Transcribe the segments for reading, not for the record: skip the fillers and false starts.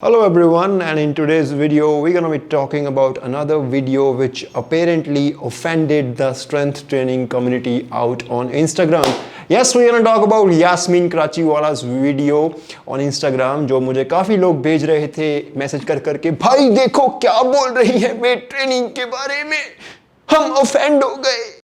Hello everyone, and in today's video we're gonna be talking about another video which apparently offended the strength training community out on Instagram. Yes, we're gonna talk about Yasmin Karachiwala's video on Instagram जो मुझे काफ़ी लोग भेज रहे थे message कर करके, भाई देखो क्या बोल रही है वेट ट्रेनिंग के बारे में, हम ऑफेंड हो गए।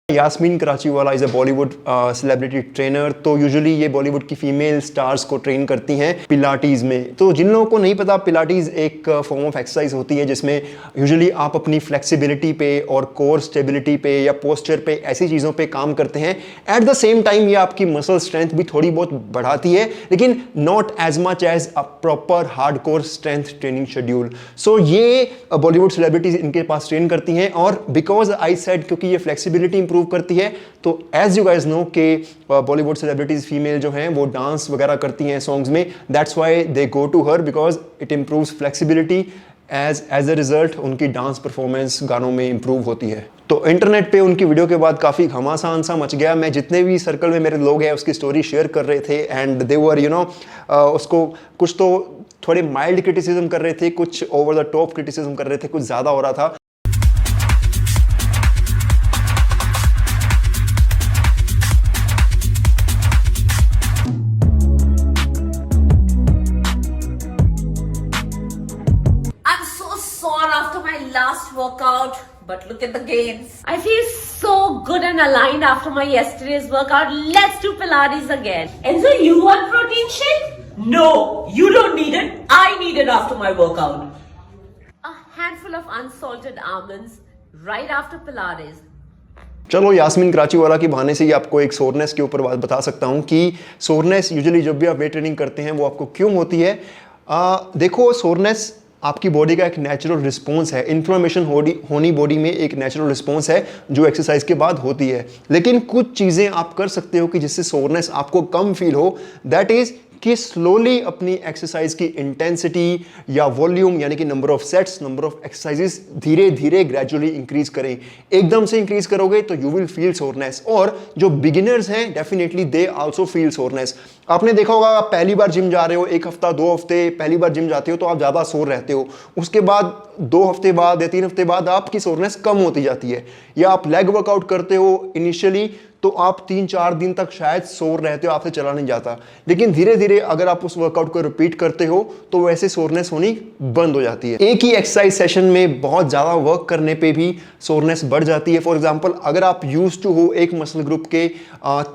Yasmin Karachiwala is a Bollywood celebrity trainer. तो यूजुअली ये बॉलीवुड की फीमेल स्टार्स को ट्रेन करती हैं पिलाटीज़ में। तो जिन लोगों को नहीं पता, पिलाटीज़ एक फॉर्म ऑफ एक्सरसाइज होती है जिसमें यूजुअली आप अपनी फ्लेक्सिबिलिटी पे और कोर स्टेबिलिटी पे या पोस्चर पे ऐसी चीज़ों पे काम करते हैं। एट द सेम टाइम ये आपकी मसल स्ट्रेंथ भी थोड़ी बहुत बढ़ाती है, लेकिन not as much as a proper hard core strength training schedule. So ये बॉलीवुड सेलिब्रिटीज़ इनके पास ट्रेन करती हैं, और बिकॉज आई सेड क्योंकि ये फ्लेक्सिबिलिटी इंप्रूव करती है, तो एज यू गाइज नो के बॉलीवुड सेलिब्रिटीज फीमेल जो हैं वो डांस वगैरह करती हैं सॉन्ग्स में। That's why they go to her, because it improves flexibility. As a result उनकी डांस परफॉर्मेंस गानों में इंप्रूव होती है। तो इंटरनेट पे उनकी वीडियो के बाद काफ़ी घमासान सा मच गया। मैं जितने भी सर्कल में मेरे लोग हैं उसकी स्टोरी शेयर कर रहे थे, एंड दे वर उसको कुछ तो थोड़े माइल्ड क्रिटिसिज्म कर रहे थे, कुछ ओवर द टॉप क्रिटिसिज्म कर रहे थे, कुछ ज़्यादा हो रहा था। Last workout, but look at the gains. I feel so good and aligned after my yesterday's workout. Let's do Pilates again. Enzo, you want protein shake? No, you don't need it. I need it after my workout. A handful of unsalted almonds right after Pilates. चलो, यास्मीन कराचीवाला की बहाने से ही आपको एक soreness के ऊपर बात बता सकता हूँ कि सोरनेस यूजुअली जब भी आप वेट ट्रेनिंग करते हैं वो आपको क्यों होती है। देखो, सोरनेस आपकी बॉडी का एक नेचुरल रिस्पॉन्स है। इन्फ्लेमेशन होनी बॉडी में एक नेचुरल रिस्पॉन्स है जो एक्सरसाइज के बाद होती है। लेकिन कुछ चीज़ें आप कर सकते हो कि जिससे सोरनेस आपको कम फील हो। दैट इज़ कि स्लोली अपनी एक्सरसाइज की इंटेंसिटी या वॉल्यूम, यानी कि number of sets, number of exercises धीरे धीरे ग्रेजुअली इंक्रीज करें। एकदम से इंक्रीज करोगे तो यू विल फील सोरनेस, और जो बिगिनर्स हैं definitely they also feel soreness. आपने देखा होगा, आप पहली बार जिम जा रहे हो, एक हफ्ता 2 हफ्ते पहली बार जिम जाते हो तो आप ज़्यादा सोर रहते हो। उसके बाद 2 हफ्ते बाद या 3 हफ्ते बाद आपकी सोरनेस कम होती जाती है। या आप लेग वर्कआउट करते हो इनिशियली तो आप 3-4 दिन तक शायद सोर रहते हो, आपसे चला नहीं जाता, लेकिन धीरे धीरे अगर आप उस वर्कआउट को रिपीट करते हो तो वैसे सोरनेस होनी बंद हो जाती है। एक ही एक्सरसाइज सेशन में बहुत ज़्यादा वर्क करने पे भी सोरनेस बढ़ जाती है। फॉर एग्जांपल, अगर आप यूज्ड टू हो एक मसल ग्रुप के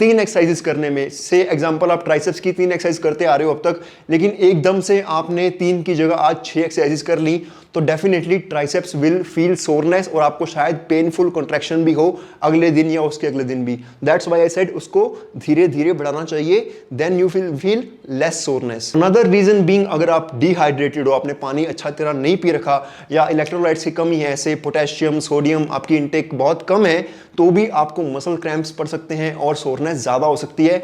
3 एक्सरसाइजेस करने में, से एग्जांपल आप ट्राइसेप्स की 3 एक्सरसाइज करते आ रहे हो अब तक, लेकिन एकदम से आपने 3 की जगह आज 6 एक्सरसाइजेस कर ली, तो definitely triceps will feel soreness, और आपको शायद पेनफुल कॉन्ट्रैक्शन भी हो अगले दिन या उसके अगले दिन भी। दैट्स व्हाई आई सेड उसको धीरे धीरे बढ़ाना चाहिए, then you feel less soreness. Another reason being, अगर आप डिहाइड्रेटेड हो, आपने पानी अच्छा तरह नहीं पी रखा, या इलेक्ट्रोलाइट्स की कमी है, ऐसे पोटेशियम, सोडियम आपकी इनटेक बहुत कम है, तो भी आपको मसल क्रैम्प्स पड़ सकते हैं और सोरनेस ज़्यादा हो सकती है।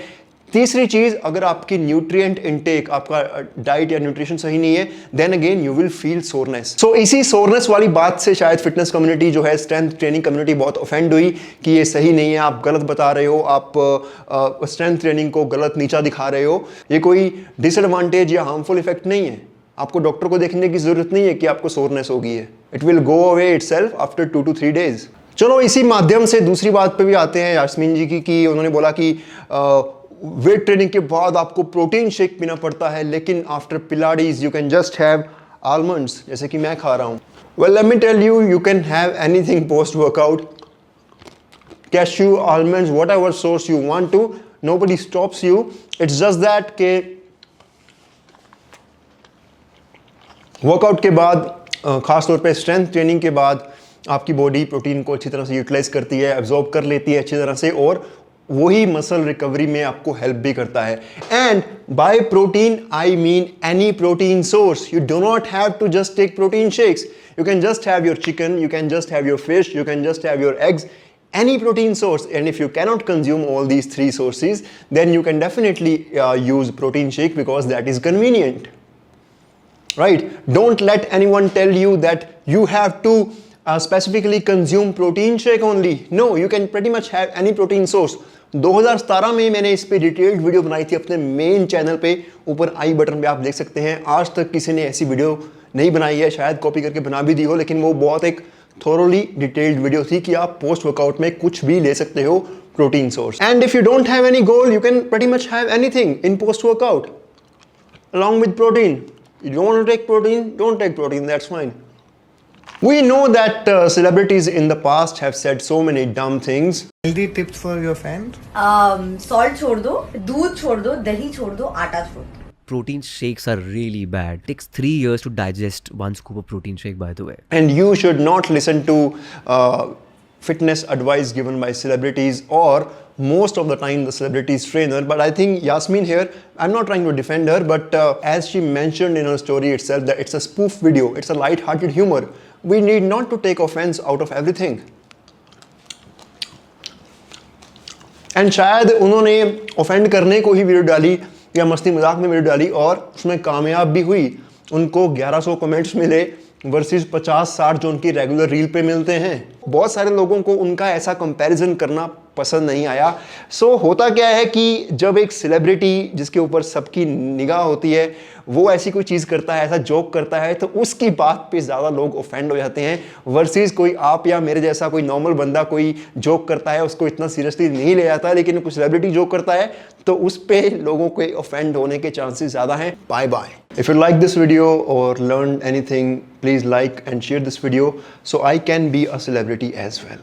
तीसरी चीज, अगर आपकी न्यूट्रिएंट इनटेक, आपका डाइट या न्यूट्रिशन सही नहीं है, then again you will feel soreness. So इसी सोरनेस वाली बात से शायद फिटनेस कम्युनिटी जो है, स्ट्रेंथ ट्रेनिंग कम्युनिटी बहुत ऑफेंड हुई कि ये सही नहीं है, आप गलत बता रहे हो, आप स्ट्रेंथ ट्रेनिंग को गलत नीचा दिखा रहे हो। ये कोई डिसएडवांटेज या हार्मफुल इफेक्ट नहीं है। आपको डॉक्टर को देखने की जरूरत नहीं है कि आपको सोरनेस होगी है। It will go away itself after 2 to 3 days। चलो, इसी माध्यम से दूसरी बात पे भी आते हैं यास्मीन जी की, कि उन्होंने बोला कि वेट ट्रेनिंग के बाद आपको प्रोटीन शेक पीना पड़ता है, लेकिन after Pilates you can just have almonds, जैसे कि मैं खा रहा हूँ। Well, let me tell you, you can have anything post workout, cashew, almonds, whatever source you want to, nobody stops you. It's just that के workout के बाद, खासतौर पे स्ट्रेंथ ट्रेनिंग के बाद, आपकी बॉडी प्रोटीन को अच्छी तरह से यूटिलाइज करती है, एब्जॉर्ब कर लेती है अच्छी तरह से, और वही मसल रिकवरी में आपको हेल्प भी करता है। And by protein I mean any protein source. You do not have to just take protein shakes, you can just have your chicken, you can just have your fish, you can just have your eggs, any protein source. And if you cannot consume all these 3 sources, then you can definitely use protein shake, because that is convenient, right? Don't let anyone tell you that you have to specifically consume protein shake only. No, you can pretty much have any protein source. 2017 में मैंने इस पे detailed video बनाई थी अपने main channel पे, ऊपर आई button पे आप देख सकते हैं। आज तक किसी ने ऐसी वीडियो नहीं बनाई है, शायद कॉपी करके बना भी दी हो, लेकिन वो बहुत एक थोरोली डिटेल्ड वीडियो थी कि आप पोस्ट वर्कआउट में कुछ भी ले सकते हो protein source. And if you don't have any goal, you can pretty much have anything in post workout along with protein. You don't want to take protein, don't take protein, that's fine. We know that celebrities in the past have said so many dumb things. Healthy tips for your fans? Salt छोड़ दो, दूध छोड़ दो, दही छोड़ दो, आटा छोड़ दो। Protein shakes are really bad. It takes 3 years to digest one scoop of protein shake, by the way. And you should not listen to fitness advice given by celebrities, or most of the time the celebrity's trainer. But I think Yasmin here, I'm not trying to defend her, but as she mentioned in her story itself, that it's a spoof video, it's a light-hearted humor. We need not to take offense out of everything. And शायद उन्होंने offend करने को ही video डाली या मस्ती मजाक में video डाली और उसमें कामयाब भी हुई। उनको 1100 कमेंट्स मिले वर्सेस 50-60 जो उनकी रेगुलर रील पे मिलते हैं। बहुत सारे लोगों को उनका ऐसा कंपैरिजन करना पसंद नहीं आया। सो होता क्या है कि जब एक सेलिब्रिटी जिसके ऊपर सबकी निगाह होती है वो ऐसी कोई चीज़ करता है, ऐसा जोक करता है, तो उसकी बात पे ज़्यादा लोग ऑफेंड हो जाते हैं वर्सेस कोई आप या मेरे जैसा कोई नॉर्मल बंदा कोई जोक करता है उसको इतना सीरियसली नहीं ले जाता, लेकिन कोई सेलिब्रिटी जोक करता है तो उस पर लोगों के ऑफेंड होने के चांसेस ज़्यादा हैं। Bye bye. If you like this video or learned anything, please like and share this video so I can be a celebrity as well.